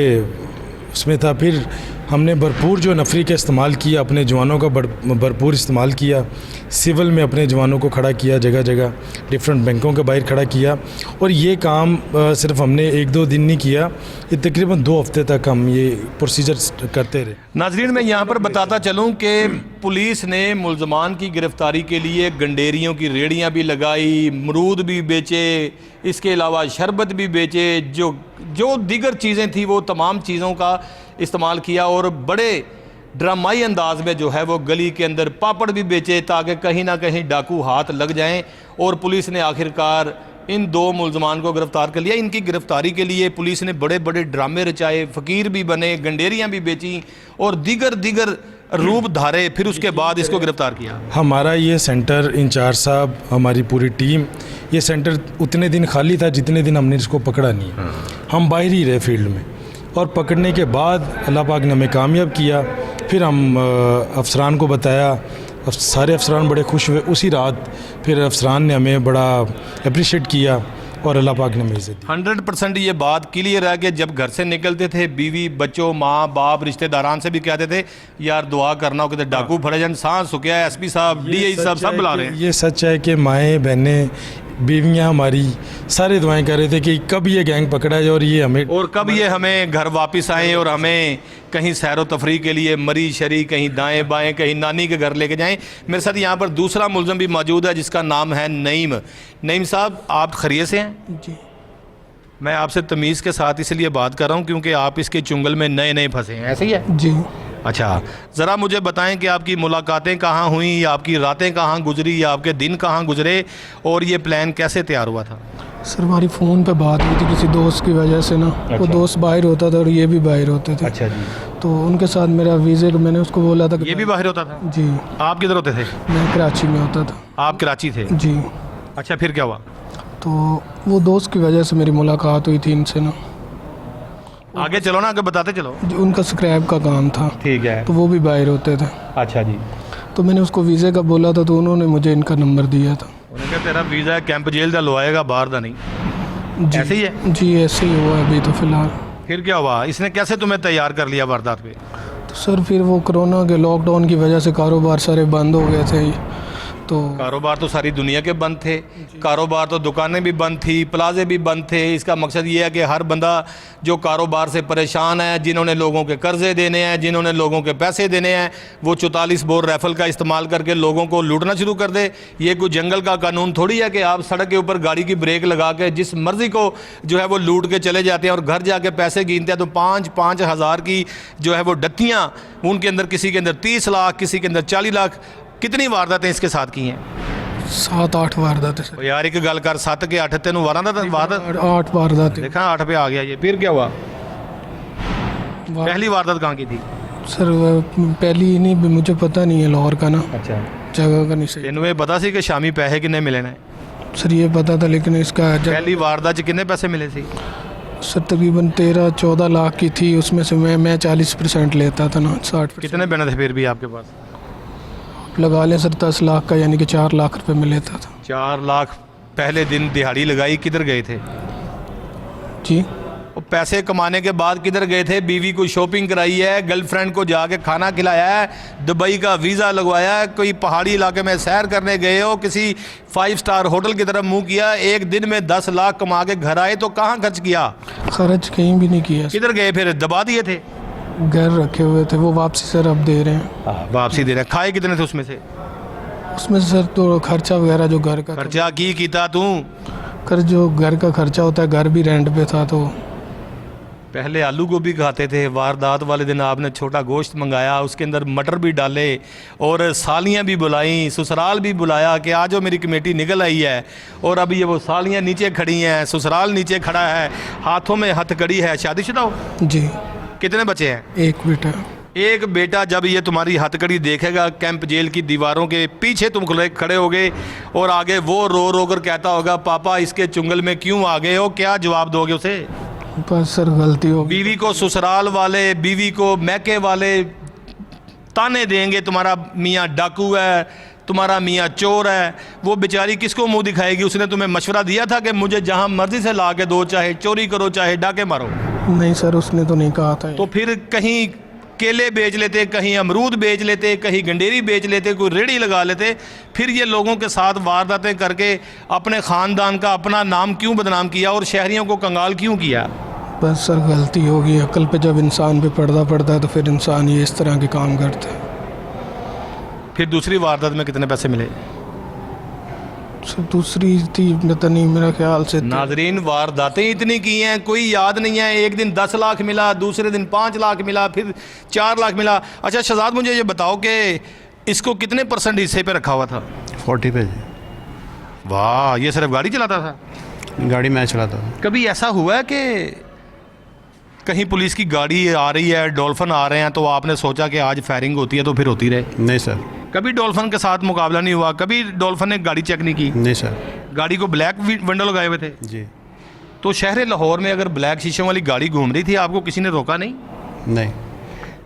Speaker 3: उसमें था। फिर हमने भरपूर जो नफरी का इस्तेमाल किया, अपने जवानों का भरपूर इस्तेमाल किया, सिविल में अपने जवानों को खड़ा किया, जगह जगह डिफरेंट बैंकों के बाहर खड़ा किया, और ये काम सिर्फ हमने 1-2 दिन नहीं किया, ये तकरीबन 2 हफ्ते तक हम ये प्रोसीजर करते रहे।
Speaker 1: नाज़रीन, मैं यहाँ पर बताता चलूँ कि पुलिस ने मुलज़मान की गिरफ़्तारी के लिए गंडेरियों की रेड़ियाँ भी लगाई, अमरूद भी बेचे, इसके अलावा शरबत भी बेचे, जो दीगर चीज़ें थी वो तमाम चीज़ों का इस्तेमाल किया, और बड़े ड्रामाई अंदाज में जो है वो गली के अंदर पापड़ भी बेचे ताकि कहीं ना कहीं डाकू हाथ लग जाएं, और पुलिस ने आखिरकार इन 2 मुलज़मान को गिरफ़्तार कर लिया। इनकी गिरफ़्तारी के लिए पुलिस ने बड़े बड़े ड्रामे रचाए, फ़कीर भी बने, गंडेरियाँ भी बेची और दीगर रूप धारे, फिर उसके बाद इसको गिरफ़्तार किया।
Speaker 3: हमारा ये सेंटर इंचार्ज साहब, हमारी पूरी टीम, ये सेंटर उतने दिन खाली था जितने दिन हमने इसको पकड़ा नहीं। हम बाहर ही रहे फील्ड में, और पकड़ने के बाद अल्लाह पाक ने हमें कामयाब किया। फिर हम अफसरान को बताया, सारे अफसरान बड़े खुश हुए। उसी रात फिर अफसरान ने हमें बड़ा अप्रिशिएट किया और अल्लाह पाक ने हमें इज़्ज़त दी।
Speaker 1: 100% ये बात क्लियर है कि जब घर से निकलते थे बीवी बच्चों, माँ बाप, रिश्तेदारान से भी कहते थे यार दुआ करना हो कि डाकू फड़े जान, सांस सुखिया, SP साहब, DI साहब सब बुला रहे हैं।
Speaker 3: ये सच है कि माएँ बहनें बीवियाँ हमारी सारे दुआएं कर रहे थे कि कब ये गैंग पकड़ा जाए और कब ये हमें
Speaker 1: घर वापस आए और हमें कहीं सैर व तफरी के लिए मरी शरी, कहीं दाएं बाएं, कहीं नानी के घर लेके जाएं। मेरे साथ यहाँ पर दूसरा मुलज़म भी मौजूद है जिसका नाम है नईम। नईम साहब, आप खैरियत से हैं?
Speaker 4: जी।
Speaker 1: मैं आपसे तमीज़ के साथ इसलिए बात कर रहा हूँ क्योंकि आप इसके चुंगल में नए फंसे हैं, ऐसे ही है?
Speaker 4: जी।
Speaker 1: अच्छा, ज़रा मुझे बताएं कि आपकी मुलाकातें कहाँ हुई, आपकी रातें कहाँ गुजरी, आपके दिन कहाँ गुजरे, और ये प्लान कैसे तैयार हुआ था?
Speaker 4: सर हमारी फ़ोन पे बात हुई थी किसी दोस्त की वजह से ना। वो दोस्त बाहर होता था और ये भी बाहर होते थे।
Speaker 1: अच्छा जी।
Speaker 4: तो उनके साथ मेरा वीज़े को मैंने उसको बोला था कि
Speaker 1: ये भी बाहर होता था?
Speaker 4: जी।
Speaker 1: आप किधर होते थे?
Speaker 4: मैं कराची में होता था।
Speaker 1: आप कराची थे?
Speaker 4: जी।
Speaker 1: अच्छा, फिर क्या हुआ?
Speaker 4: तो वो दोस्त की वजह से मेरी मुलाकात हुई थी इनसे ना।
Speaker 1: आगे चलो ना, आगे बताते चलो।
Speaker 4: जो उनका स्क्रैप का काम था,
Speaker 1: ठीक है।
Speaker 4: तो वो भी बाहर होते थे।
Speaker 1: अच्छा जी।
Speaker 4: तो मैंने उसको वीज़े का बोला था, तो उन्होंने मुझे इनका नंबर दिया था।
Speaker 1: उन्होंने कहा तेरा वीज़ा कैंप जेल का लवाएगा, बाहर का नहीं।
Speaker 4: जी,
Speaker 1: ऐसे ही है?
Speaker 4: जी ऐसे ही हुआ है अभी तो फ़िलहाल।
Speaker 1: फिर क्या हुआ? इसने कैसे तुम्हें तैयार कर लिया वारदात पे?
Speaker 4: तो सर फिर वो कोरोना के लॉकडाउन की वजह से कारोबार सारे बंद हो गए थे। तो
Speaker 1: कारोबार तो सारी दुनिया के बंद थे, कारोबार तो दुकानें भी बंद थी, प्लाजे भी बंद थे। इसका मकसद ये है कि हर बंदा जो कारोबार से परेशान है, जिन्होंने लोगों के कर्जे देने हैं, जिन्होंने लोगों के पैसे देने हैं, वो 44 बोर राइफल का इस्तेमाल करके लोगों को लूटना शुरू कर दे। ये कोई जंगल का कानून थोड़ी है कि आप सड़क के ऊपर गाड़ी की ब्रेक लगा के जिस मर्ज़ी को जो है वो लूट के चले जाते हैं और घर जाके पैसे गिनते हैं। तो 5-5 हज़ार की जो है वो डत्तियाँ, उनके अंदर किसी के अंदर 30 लाख, किसी के अंदर 40 लाख। कितनी वारदातें इसके साथ की हैं?
Speaker 4: 7-8 वारदातें सर।
Speaker 1: ओ यार एक गल कर, 7 के 8 तेन वारदात
Speaker 4: 8 वारदातें।
Speaker 1: देखा 8 पे आ गया ये। फिर क्या हुआ? पहली वारदात कहाँ की थी?
Speaker 4: सर पहली नहीं भी मुझे पता नहीं है लाहौर का ना,
Speaker 1: अच्छा,
Speaker 4: जगह का नहीं सही।
Speaker 1: तेन ये पता सी कि शामी पैसे किन्ने मिले ने?
Speaker 4: सर ये पता था, लेकिन इसका
Speaker 1: पहली वारदात किन्ने पैसे मिले सी?
Speaker 4: सर तकरीबन 13-14 लाख की थी, उसमें से मैं 40% लेता था ना, 60%।
Speaker 1: कितने बने थे फिर भी आपके पास?
Speaker 4: लगा लें सर 10 लाख का, यानी कि 4 लाख रुपए में लेता था।
Speaker 1: 4 लाख पहले दिन दिहाड़ी लगाई, किधर गए थे?
Speaker 4: जी।
Speaker 1: वो पैसे कमाने के बाद किधर गए थे? बीवी को शॉपिंग कराई है, गर्लफ्रेंड को जाके खाना खिलाया है, दुबई का वीज़ा लगवाया है, कोई पहाड़ी इलाके में सैर करने गए हो, किसी 5 स्टार होटल की तरफ मुंह किया, एक दिन में 10 लाख कमा के घर आए, तो कहाँ खर्च किया?
Speaker 4: खर्च कहीं भी नहीं किया।
Speaker 1: किधर गए फिर? दबा दिए थे?
Speaker 4: घर रखे हुए थे, वो वापसी सर अब दे रहे हैं।
Speaker 1: वापसी दे रहे हैं। खाए कितने थे उसमें से?
Speaker 4: उसमें से सर तो खर्चा वगैरह जो घर का था,
Speaker 1: खर्चा की कीता तू?
Speaker 4: कर जो घर का खर्चा होता है, घर भी रेंट पे था। तो
Speaker 1: पहले आलू गोभी खाते थे, वारदात वाले दिन आपने छोटा गोश्त मंगाया, उसके अंदर मटर भी डाले और सालियाँ भी बुलाई, ससुराल भी बुलाया कि आज जो मेरी कमेटी निकल आई है। और अभी ये वो सालियाँ नीचे खड़ी हैं, ससुराल नीचे खड़ा है, हाथों में हथकड़ी है। शादीशुदा हो?
Speaker 4: जी।
Speaker 1: कितने बच्चे हैं?
Speaker 4: एक बेटा।
Speaker 1: एक बेटा। जब ये तुम्हारी हथकड़ी देखेगा कैंप जेल की दीवारों के पीछे तुम खड़े होगे और आगे वो रो रो कर कहता होगा पापा इसके चुंगल में क्यों आ गए हो, क्या जवाब दोगे उसे?
Speaker 4: बस सर गलती हो गई।
Speaker 1: बीवी को ससुराल वाले, बीवी को मैके वाले ताने देंगे, तुम्हारा मियाँ डाकू है, तुम्हारा मियाँ चोर है। वो बेचारी किसको मुंह दिखाएगी? उसने तुम्हें मशवरा दिया था कि मुझे जहाँ मर्जी से ला के दो, चाहे चोरी करो चाहे डाके मारो?
Speaker 4: नहीं सर, उसने तो नहीं कहा था।
Speaker 1: तो फिर कहीं केले बेच लेते, कहीं अमरूद बेच लेते, कहीं गंडेरी बेच लेते, कोई रेड़ी लगा लेते। फिर ये लोगों के साथ वारदातें करके अपने ख़ानदान का अपना नाम क्यों बदनाम किया और शहरियों को कंगाल क्यों किया?
Speaker 4: बस सर गलती होगी। अकल पे जब इंसान पे पर्दा पड़ता है तो फिर इंसान ये इस तरह के काम करता है।
Speaker 1: फिर दूसरी वारदात में कितने पैसे मिले?
Speaker 4: सर दूसरी थी पता नहीं, मेरा ख्याल से
Speaker 1: नाजरीन वारदातें इतनी की हैं, कोई याद नहीं है। एक दिन 10 लाख मिला, दूसरे दिन 5 लाख मिला, फिर 4 लाख मिला। अच्छा शहजाद, मुझे ये बताओ कि इसको कितने % हिस्से पे रखा हुआ था?
Speaker 2: 40 पे जी।
Speaker 1: वाह, ये सिर्फ गाड़ी चलाता था?
Speaker 2: गाड़ी मैं चलाता था।
Speaker 1: कभी ऐसा हुआ है कि कहीं पुलिस की गाड़ी आ रही है, डॉल्फिन आ रहे हैं, तो आपने सोचा कि आज फायरिंग होती है तो फिर होती रहे?
Speaker 2: नहीं सर।
Speaker 1: कभी डॉल्फिन के साथ मुकाबला नहीं हुआ? कभी डॉल्फिन ने गाड़ी चेक नहीं की?
Speaker 2: नहीं सर।
Speaker 1: गाड़ी को ब्लैक विंडो लगाए हुए थे?
Speaker 2: जी।
Speaker 1: तो शहर लाहौर में अगर ब्लैक शीशों वाली गाड़ी घूम रही थी, आपको किसी ने रोका नहीं?
Speaker 2: नहीं।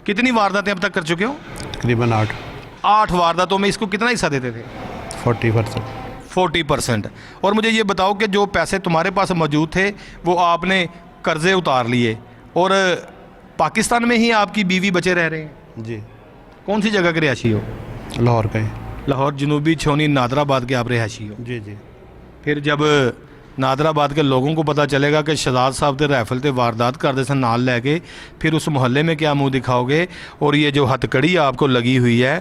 Speaker 1: कितनी वारदातें अब तक कर चुके हो?
Speaker 2: तकरीबन 8।
Speaker 1: 8 वारदातों में इसको कितना हिस्सा देते थे?
Speaker 2: 40%।
Speaker 1: 40%। और मुझे ये बताओ कि जो पैसे तुम्हारे पास मौजूद थे वो आपने कर्जे उतार लिए और पाकिस्तान में ही आपकी बीवी बचे रह रहे हैं?
Speaker 2: जी।
Speaker 1: कौन सी जगह के रिहायशी हो?
Speaker 2: लाहौर का ही।
Speaker 1: लाहौर जनूबी छोनी नादराबाद के आप रिहायशी हो?
Speaker 2: जी जी।
Speaker 1: फिर जब नादराबाद के लोगों को पता चलेगा कि शहजाद साहब ते राइफल ते वारदात करते सन नाल लैके, फिर उस मोहल्ले में क्या मुंह दिखाओगे? और ये जो हथकड़ी आपको लगी हुई है,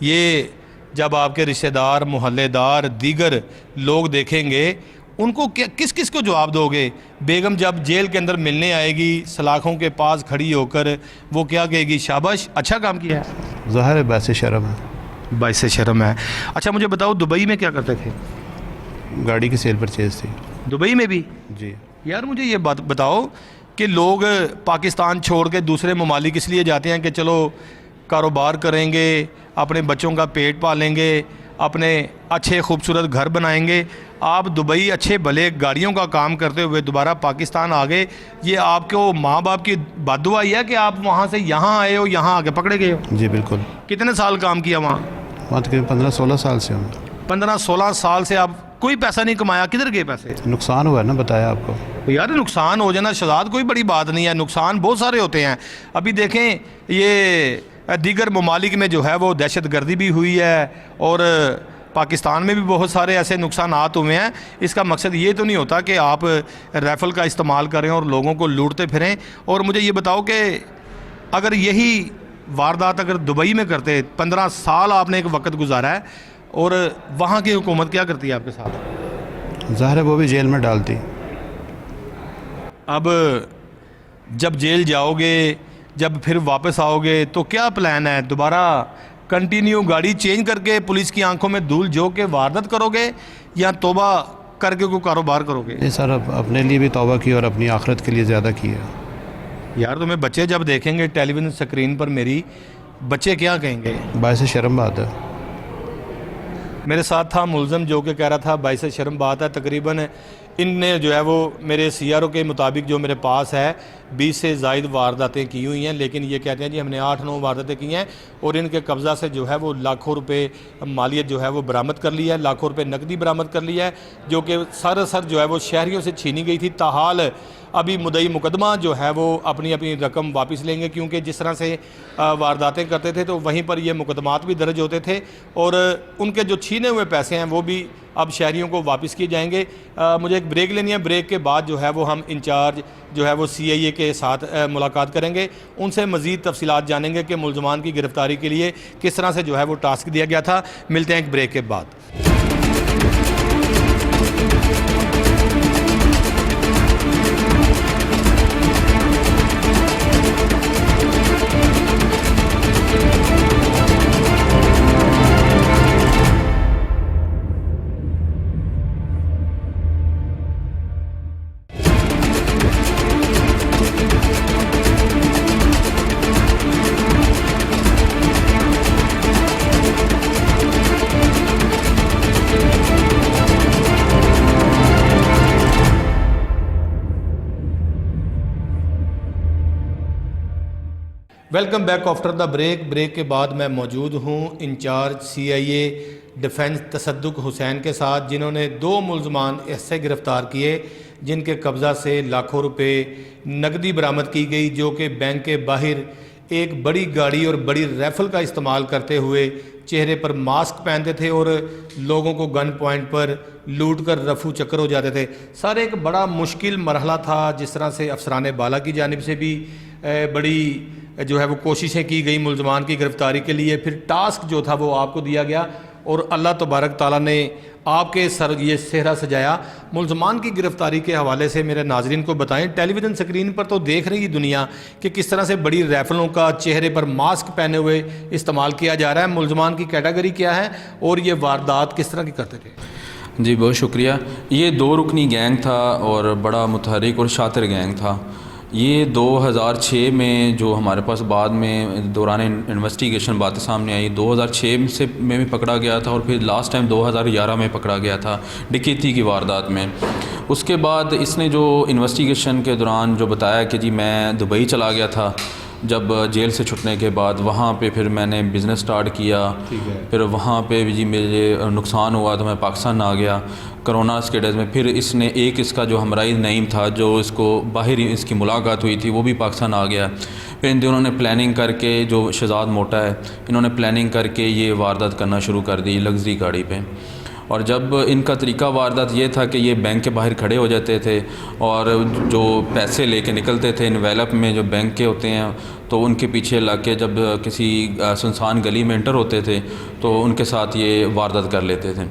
Speaker 1: ये जब आपके रिश्तेदार, मोहल्लेदार, दीगर लोग देखेंगे, उनको क्या किस किस को जवाब दोगे? बेगम जब जेल के अंदर मिलने आएगी सलाखों के पास खड़ी होकर, वो क्या कहेगी? शाबाश, अच्छा काम किया है।
Speaker 2: ज़ाहिर है बाइसे शर्म है।
Speaker 1: बाइसे शर्म है। अच्छा मुझे बताओ, दुबई में क्या करते थे?
Speaker 2: गाड़ी की सेल परचेज थी।
Speaker 1: दुबई में भी?
Speaker 2: जी।
Speaker 1: यार मुझे ये बात बताओ कि लोग पाकिस्तान छोड़ के दूसरे ममालिक इसलिए जाते हैं कि चलो कारोबार करेंगे, अपने बच्चों का पेट पालेंगे, अपने अच्छे खूबसूरत घर बनाएंगे। आप दुबई अच्छे भले गाड़ियों का काम करते हुए दोबारा पाकिस्तान आ गए, ये आपको माँ बाप की बद्दुआ ही है कि आप वहाँ से यहाँ आए हो, यहाँ आके पकड़े गए हो?
Speaker 2: जी बिल्कुल।
Speaker 1: कितने साल काम किया वहाँ?
Speaker 2: वहाँ तकरीबन 15-16 साल से हूँ।
Speaker 1: 15-16 साल से आप कोई पैसा नहीं कमाया? किधर गए पैसे?
Speaker 2: नुकसान हुआ है ना, बताया आपको।
Speaker 1: तो यार नुकसान हो जाना शहजाद कोई बड़ी बात नहीं है, नुकसान बहुत सारे होते हैं। अभी देखें ये दीगर ममालिक में जो है वो दहशत गर्दी भी हुई है और पाकिस्तान में भी बहुत सारे ऐसे नुकसानात हुए हैं। इसका मकसद ये तो नहीं होता कि आप राइफ़ल का इस्तेमाल करें और लोगों को लूटते फिरें। और मुझे ये बताओ कि अगर यही वारदात अगर दुबई में करते, 15 साल आपने एक वक्त गुजारा है, और वहाँ की हुकूमत क्या करती है आपके साथ?
Speaker 2: ज़ाहिर है वो भी जेल में डालती।
Speaker 1: अब जब जेल जाओगे, जब फिर वापस आओगे तो क्या प्लान है? दोबारा कंटिन्यू गाड़ी चेंज करके पुलिस की आंखों में धूल झोंक के वारदात करोगे या तौबा करके कोई कारोबार करोगे?
Speaker 2: नहीं सर, अपने लिए भी तौबा की और अपनी आखिरत के लिए ज़्यादा की है।
Speaker 1: यार तुम्हें बच्चे जब देखेंगे टेलीविज़न स्क्रीन पर मेरी, बच्चे क्या कहेंगे?
Speaker 2: बायस शर्म बात है।
Speaker 1: मेरे साथ था मुलज़म जो कि कह रहा था बाइस शर्म बात है। तकरीबन इनने जो है वो मेरे सीआरओ के मुताबिक जो मेरे पास है 20 से ज़ायद वारदातें की हुई हैं, लेकिन ये कहते हैं जी हमने 8-9 वारदातें की हैं और इनके कब्ज़ा से जो है वो लाखों रुपए मालियत जो है वो बरामद कर लिया है, लाखों रुपए नकदी बरामद कर लिया है, जो कि सर जो है वो शहरियों से छीनी गई थी। ताहाल अभी मुद्दई मुकदमा जो है वो अपनी अपनी रकम वापस लेंगे, क्योंकि जिस तरह से वारदातें करते थे तो वहीं पर ये मुकदमात भी दर्ज होते थे और उनके जो छीने हुए पैसे हैं वो भी अब शहरियों को वापस किए जाएंगे। मुझे एक ब्रेक लेनी है, ब्रेक के बाद जो है वो हम इंचार्ज जो है वो CIA के साथ मुलाकात करेंगे, उनसे मज़ीद तफसीलात जानेंगे कि मुलज़मान की गिरफ़्तारी के लिए किस तरह से जो है वो टास्क दिया गया था। मिलते हैं एक ब्रेक के बाद। Welcome back after the break के बाद मैं मौजूद हूँ incharge CIA defence Tasadduq Hussain के साथ, जिन्होंने 2 मुलज़मान ऐसे गिरफ़्तार किए जिनके कब्ज़ा से लाखों रुपए नकदी बरामद की गई, जो कि बैंक के बाहर एक बड़ी गाड़ी और बड़ी राइफ़ल का इस्तेमाल करते हुए चेहरे पर मास्क पहनते थे और लोगों को गन पॉइंट पर लूट कर रफू चक्कर हो जाते थे। सर एक बड़ा मुश्किल मरहला था, जिस तरह से अफसरान बाला की जानिब से भी बड़ी जो है वो कोशिशें की गई मुलज़मान की गिरफ़्तारी के लिए, फिर टास्क जो था वो आपको दिया गया और अल्लाह तबारक ताला ने आपके सर ये सेहरा सजाया। मुलज़मान की गिरफ़्तारी के हवाले से मेरे नाज़रीन को बताएं, टेलीविज़न स्क्रीन पर तो देख रही दुनिया कि किस तरह से बड़ी राइफ़लों का चेहरे पर मास्क पहने हुए इस्तेमाल किया जा रहा है। मुलज़मान की कैटेगरी क्या है और ये वारदात किस तरह की करते थे?
Speaker 5: जी बहुत शुक्रिया। ये 2 रुकनी गैंग था और बड़ा मुतहरिक और शातिर गैंग था। ये 2006 में जो हमारे पास बाद में दौरान इन्वेस्टिगेशन बातें सामने आई, 2006 से में भी पकड़ा गया था और फिर लास्ट टाइम 2011 में पकड़ा गया था डकैती की वारदात में। उसके बाद इसने जो इन्वेस्टिगेशन के दौरान जो बताया कि जी मैं दुबई चला गया था, जब जेल से छुटने के बाद वहाँ पे फिर मैंने बिज़नेस स्टार्ट किया, फिर वहाँ पे भी जी मेरे नुकसान हुआ तो मैं पाकिस्तान आ गया कोरोना के डेज में। फिर इसने एक इसका जो हमराई नईम था जो इसको बाहर इसकी मुलाकात हुई थी वो भी पाकिस्तान आ गया। फिर इन दोनों ने प्लानिंग करके, जो शहजाद मोटा है, इन्होंने प्लानिंग करके ये वारदात करना शुरू कर दी लग्जरी गाड़ी पे। और जब इनका तरीका वारदात ये था कि ये बैंक के बाहर खड़े हो जाते थे और जो पैसे लेके निकलते थे इनवेलप में जो बैंक के होते हैं, तो उनके पीछे लग के जब किसी सुनसान गली में एंटर होते थे तो उनके साथ ये वारदात कर लेते थे।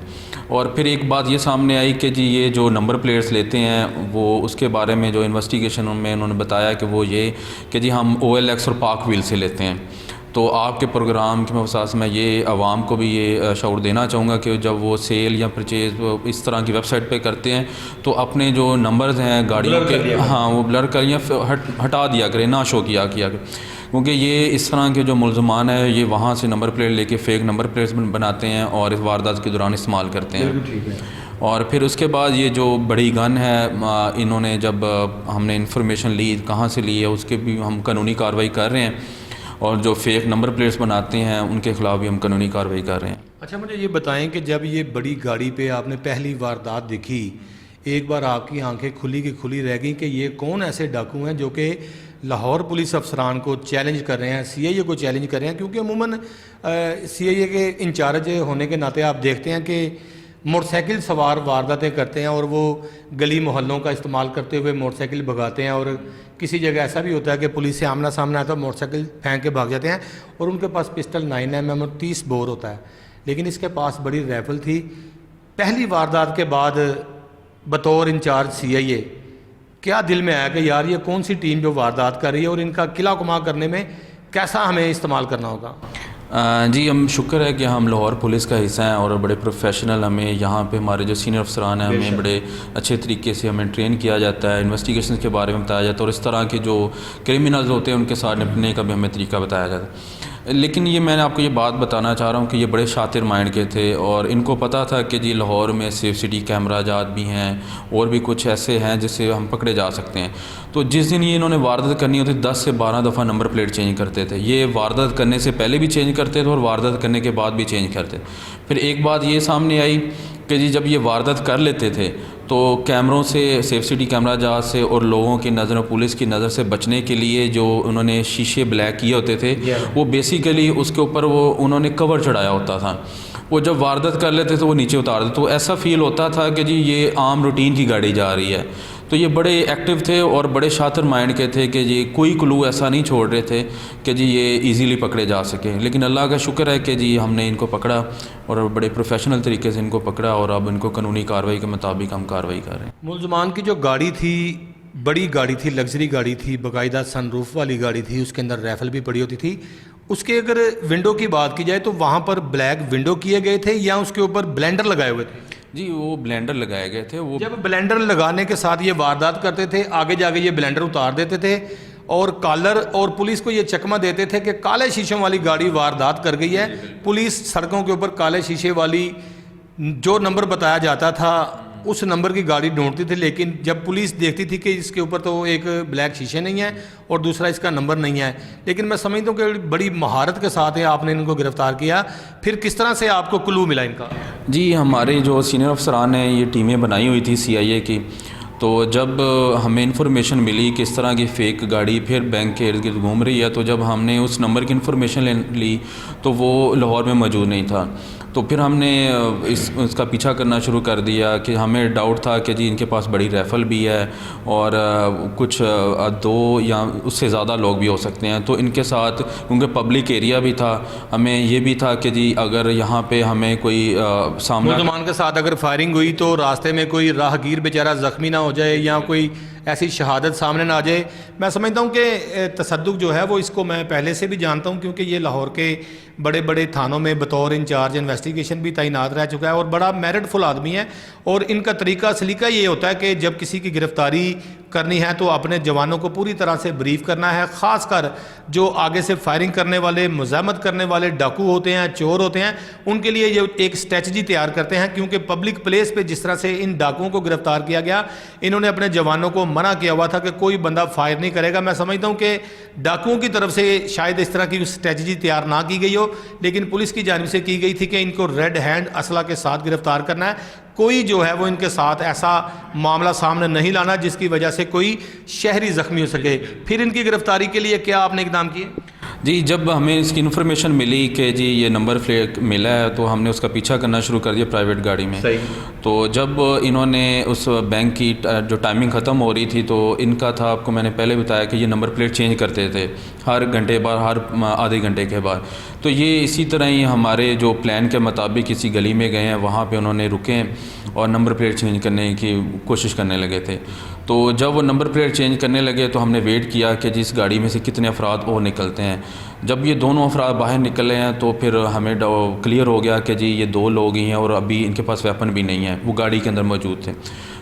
Speaker 5: और फिर एक बात ये सामने आई कि जी ये जो नंबर प्लेट्स लेते हैं वो उसके बारे में जो इन्वेस्टिगेशन में उन्होंने बताया कि वो ये कि जी हम OLX और पाक व्हील से लेते हैं। तो आपके प्रोग्राम के वसात से मैं ये आवाम को भी ये शऊर देना चाहूँगा कि जब वो सेल या परचेज़ इस तरह की वेबसाइट पे करते हैं तो अपने जो नंबर्स हैं गाड़ियों के, हाँ, वो ब्लर कर या हटा दिया करें, ना शो किया करें, क्योंकि ये इस तरह के जो मुलजमान है ये वहाँ से नंबर प्लेट लेके फ़ेक नंबर प्लेट्स बनाते हैं और इस वारदात के दौरान इस्तेमाल करते हैं। और फिर उसके बाद ये जो बड़ी गन है, इन्होंने जब हमने इन्फॉर्मेशन ली कहाँ से ली है उसके भी हम कानूनी कार्रवाई कर रहे हैं, और जो फेक नंबर प्लेट्स बनाते हैं उनके ख़िलाफ़ भी हम कानूनी कार्रवाई कर रहे हैं।
Speaker 1: अच्छा, मुझे ये बताएं कि जब ये बड़ी गाड़ी पे आपने पहली वारदात देखी, एक बार आपकी आंखें खुली की खुली रह गई कि ये कौन ऐसे डाकू हैं जो कि लाहौर पुलिस अफसरान को चैलेंज कर रहे हैं, सीआईए को चैलेंज कर रहे हैं? क्योंकि अमूमन सीआईए के इंचार्ज होने के नाते आप देखते हैं कि मोटरसाइकिल सवार वारदातें करते हैं और वो गली मोहल्लों का इस्तेमाल करते हुए मोटरसाइकिल भगाते हैं, और किसी जगह ऐसा भी होता है कि पुलिस से आमना सामना आता है, मोटरसाइकिल फेंक के भाग जाते हैं और उनके पास पिस्टल 9mm और 30 बोर होता है, लेकिन इसके पास बड़ी राइफल थी। पहली वारदात के बाद बतौर इंचार्ज सीआईए क्या दिल में आया कि यार ये कौन सी टीम जो वारदात कर रही है और इनका किला कुमा करने में कैसा हमें इस्तेमाल करना होगा?
Speaker 5: जी, हम शुक्र है कि हम लाहौर पुलिस का हिस्सा हैं और बड़े प्रोफेशनल, हमें यहाँ पे हमारे जो सीनियर अफसरान हैं हमें बड़े अच्छे तरीके से हमें ट्रेन किया जाता है, इन्वेस्टिगेशन के बारे में बताया जाता है और इस तरह के जो क्रिमिनल्स होते हैं उनके साथ निपटने का भी हमें तरीका बताया जाता है। लेकिन ये मैंने आपको ये बात बताना चाह रहा हूँ कि ये बड़े शातिर माइंड के थे और इनको पता था कि जी लाहौर में सेफ सिटी कैमरा जात भी हैं और भी कुछ ऐसे हैं जिससे हम पकड़े जा सकते हैं। तो जिस दिन ये इन्होंने वारदात करनी होती 10 से 12 दफ़ा नंबर प्लेट चेंज करते थे। ये वारदात करने से पहले भी चेंज करते थे और वारदात करने के बाद भी चेंज करते। फिर एक बात ये सामने आई कि जी जब ये वारदात कर लेते थे तो कैमरों से, सेफ सिटी कैमरा जहाज से और लोगों की नज़र, पुलिस की नज़र से बचने के लिए जो उन्होंने शीशे ब्लैक किए होते थे वो बेसिकली उसके ऊपर वो उन्होंने कवर चढ़ाया होता था। वो जब वारदात कर लेते थे वो नीचे उतार देते, तो ऐसा फील होता था कि जी ये आम रूटीन की गाड़ी जा रही है। तो ये बड़े एक्टिव थे और बड़े शातिर माइंड के थे कि जी कोई क्लू ऐसा नहीं छोड़ रहे थे कि जी ये इजीली पकड़े जा सकें। लेकिन अल्लाह का शुक्र है कि जी हमने इनको पकड़ा और बड़े प्रोफेशनल तरीके से इनको पकड़ा और अब इनको कानूनी कार्रवाई के मुताबिक हम कार्रवाई कर रहे हैं।
Speaker 1: मुलजमान की जो गाड़ी थी, बड़ी गाड़ी थी, लग्जरी गाड़ी थी, बाकायदा सनरूफ वाली गाड़ी थी, उसके अंदर राइफल भी पड़ी होती थी। उसके अगर विंडो की बात की जाए तो वहाँ पर ब्लैक विंडो किए गए थे या उसके ऊपर ब्लेंडर लगाए हुए थे?
Speaker 5: जी, वो ब्लेंडर लगाए गए थे। वो
Speaker 1: जब ब्लेंडर लगाने के साथ ये वारदात करते थे, आगे जाके ये ब्लेंडर उतार देते थे और कॉलर और पुलिस को ये चकमा देते थे कि काले शीशों वाली गाड़ी वारदात कर गई है। पुलिस सड़कों के ऊपर काले शीशे वाली जो नंबर बताया जाता था उस नंबर की गाड़ी ढूंढती थी, लेकिन जब पुलिस देखती थी कि इसके ऊपर तो एक ब्लैक शीशे नहीं है और दूसरा इसका नंबर नहीं है, लेकिन मैं समझता हूँ कि बड़ी महारत के साथ आपने इनको गिरफ्तार किया। फिर किस तरह से आपको क्लू मिला इनका?
Speaker 5: जी, हमारे जो सीनियर अफसरान हैं ये टीमें बनाई हुई थी सीआईए की, तो जब हमें इन्फॉर्मेशन मिली कि इस तरह की फ़ेक गाड़ी फिर बैंक के इर्द गिर्द घूम रही है, तो जब हमने उस नंबर की इन्फॉर्मेशन ली तो वो लाहौर में मौजूद नहीं था। तो फिर हमने इसका पीछा करना शुरू कर दिया कि हमें डाउट था कि जी इनके पास बड़ी राइफल भी है और कुछ 2 या उससे ज़्यादा लोग भी हो सकते हैं। तो इनके साथ क्योंकि पब्लिक एरिया भी था, हमें ये भी था कि जी अगर यहाँ पे हमें कोई सामना
Speaker 1: मुलजमान के साथ अगर फायरिंग हुई तो रास्ते में कोई राहगीर बेचारा ज़ख्मी ना हो जाए या कोई ऐसी शहादत सामने ना आ जाए। मैं समझता हूँ कि तसद्दुक जो है वो, इसको मैं पहले से भी जानता हूँ क्योंकि ये लाहौर के बड़े बड़े थानों में बतौर इंचार्ज इन्वेस्टिगेशन भी तैनात रह चुका है और बड़ा मेरिटफुल आदमी है। और इनका तरीका सलीका ये होता है कि जब किसी की गिरफ्तारी करनी है तो अपने जवानों को पूरी तरह से ब्रीफ करना है, ख़ासकर जो आगे से फायरिंग करने वाले, मुज़ाहमत करने वाले डाकू होते हैं, चोर होते हैं, उनके लिए ये एक स्ट्रेटजी तैयार करते हैं। क्योंकि पब्लिक प्लेस पे जिस तरह से इन डाकुओं को गिरफ्तार किया गया, इन्होंने अपने जवानों को मना किया हुआ था कि कोई बंदा फायर नहीं करेगा। मैं समझता हूँ कि डाकुओं की तरफ से शायद इस तरह की स्ट्रेटजी तैयार ना की गई हो, लेकिन पुलिस की जानिब से की गई थी कि इनको रेड हैंड असला के साथ गिरफ्तार करना है। कोई जो है वो इनके साथ ऐसा मामला सामने नहीं लाना जिसकी वजह से कोई शहरी ज़ख्मी हो सके। फिर इनकी गिरफ्तारी के लिए क्या आपने इक़दाम किए?
Speaker 5: जी, जब हमें इसकी इन्फॉर्मेशन मिली कि जी ये नंबर प्लेट मिला है तो हमने उसका पीछा करना शुरू कर दिया प्राइवेट गाड़ी में।
Speaker 1: सही।
Speaker 5: तो जब इन्होंने उस बैंक की जो टाइमिंग ख़त्म हो रही थी तो इनका था, आपको मैंने पहले बताया कि ये नंबर प्लेट चेंज करते थे हर घंटे बाद, हर आधे घंटे के बाद। तो तो ये इसी तरह ही हमारे जो प्लान के मुताबिक किसी गली में गए हैं, वहाँ पे उन्होंने रुके और नंबर प्लेट चेंज करने की कोशिश करने लगे थे। तो जब वो नंबर प्लेट चेंज करने लगे तो हमने वेट किया कि जिस गाड़ी में से कितने अफराद और निकलते हैं। जब ये दोनों अफराद बाहर निकले हैं तो फिर हमें क्लियर हो गया कि जी ये 2 लोग ही हैं और अभी इनके पास वेपन भी नहीं है, वो गाड़ी के अंदर मौजूद थे।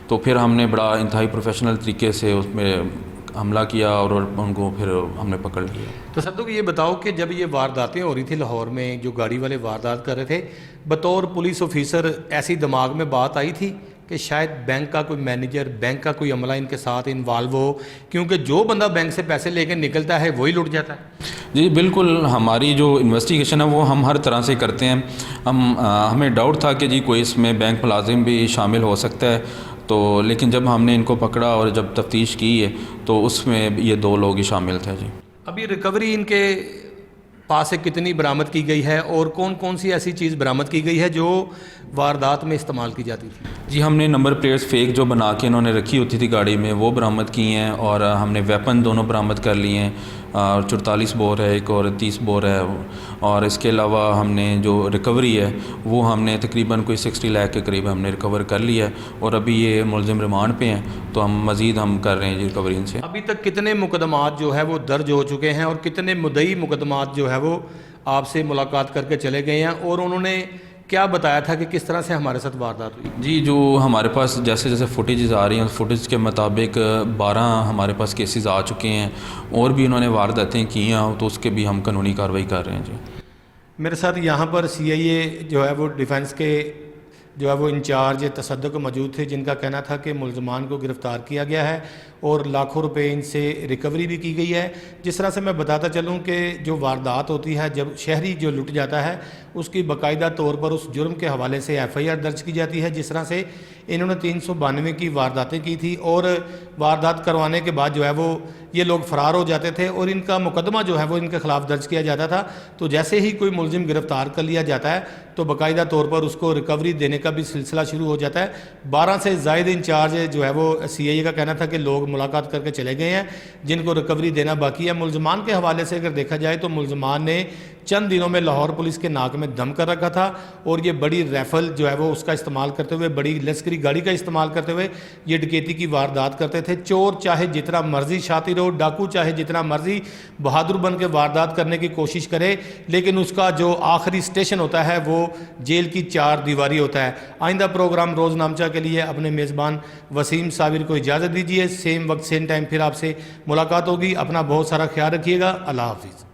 Speaker 5: तो फिर हमने बड़ा इंतहाई प्रोफेशनल तरीके से उसमें हमला किया और उनको फिर हमने पकड़ लिया।
Speaker 1: तो सद्दू ये बताओ कि जब ये वारदातें हो रही थी लाहौर में, जो गाड़ी वाले वारदात कर रहे थे, बतौर पुलिस ऑफिसर ऐसी दिमाग में बात आई थी कि शायद बैंक का कोई मैनेजर, बैंक का कोई अमला इनके साथ इन्वॉल्व हो, क्योंकि जो बंदा बैंक से पैसे लेकर निकलता है वही लुट जाता है?
Speaker 5: जी बिल्कुल, हमारी जो इन्वेस्टिगेशन है वो हम हर तरह से करते हैं। हमें डाउट था कि जी कोई इसमें बैंक मुलाजिम भी शामिल हो सकता है, तो लेकिन जब हमने इनको पकड़ा और जब तफ्तीश की है तो उसमें ये 2 लोग ही शामिल थे। जी
Speaker 1: अभी रिकवरी इनके पास से कितनी बरामद की गई है और कौन कौन सी ऐसी चीज़ बरामद की गई है जो वारदात में इस्तेमाल की जाती थी?
Speaker 5: जी हमने नंबर प्लेट्स फेक जो बना के इन्होंने रखी होती थी गाड़ी में वो बरामद की हैं, और हमने वेपन दोनों बरामद कर लिए हैं। 44 बोर है एक और 30 बोर है। और इसके अलावा हमने जो रिकवरी है वो हमने तकरीबन कोई 60 लाख के करीब हमने रिकवर कर लिया है, और अभी ये मुलजिम रिमांड पे हैं, तो हम मज़ीद हम कर रहे हैं जी रिकवरी इनसे।
Speaker 1: अभी तक कितने मुकदमात जो है वो दर्ज हो चुके हैं और कितने मुद्दई मुकदमात जो है वो आपसे मुलाकात करके चले गए हैं, और उन्होंने क्या बताया था कि किस तरह से हमारे साथ वारदात हुई?
Speaker 5: जी जो हमारे पास जैसे जैसे फुटेज आ रही हैं, फुटेज के मुताबिक 12 हमारे पास केसेस आ चुके हैं, और भी इन्होंने वारदातें की हैं, तो उसके भी हम कानूनी कार्रवाई कर रहे हैं। जी
Speaker 1: मेरे साथ यहाँ पर CIA जो है वो डिफेंस के जो है वो इंचार्ज तसद्दुक मौजूद थे, जिनका कहना था कि मुलजमान को गिरफ़्तार किया गया है और लाखों रुपए इनसे रिकवरी भी की गई है। जिस तरह से मैं बताता चलूँ कि जो वारदात होती है, जब शहरी जो लुट जाता है उसकी बाकायदा तौर पर उस जुर्म के हवाले से FIR दर्ज की जाती है। जिस तरह से इन्होंने 392 की वारदातें की थी, और वारदात करवाने के बाद जो है वो ये लोग फ़रार हो जाते थे और इनका मुकदमा जो है वो इनके ख़िलाफ़ दर्ज किया जाता था। तो जैसे ही कोई मुलजिम गिरफ़्तार कर लिया जाता है तो बाकायदा तौर पर उसको रिकवरी देने का भी सिलसिला शुरू हो जाता है। 12 से ज़ायद इंचार्ज जो है वो CIA का कहना था कि लोग मुलाकात करके चले गए हैं जिनको रिकवरी देना बाकी है। मुलजमान के हवाले से अगर देखा जाए तो मुलजमान ने चंद दिनों में लाहौर पुलिस के नाक में दम कर रखा था, और ये बड़ी राइफल जो है वो उसका इस्तेमाल करते हुए, बड़ी लश्करी गाड़ी का इस्तेमाल करते हुए ये डकैती की वारदात करते थे। चोर चाहे जितना मर्जी शातिर हो, डाकू चाहे जितना मर्जी बहादुर बन के वारदात करने की कोशिश करे, लेकिन उसका जो आखिरी स्टेशन होता है वो जेल की 4 दीवारी होता है। आइंदा प्रोग्राम रोज़नामचा के लिए अपने मेज़बान वसीम साबिर को इजाज़त दीजिए। सेम वक्त सेम टाइम फिर आपसे मुलाकात होगी। अपना बहुत सारा ख्याल रखिएगा। अल्लाह हाफिज़।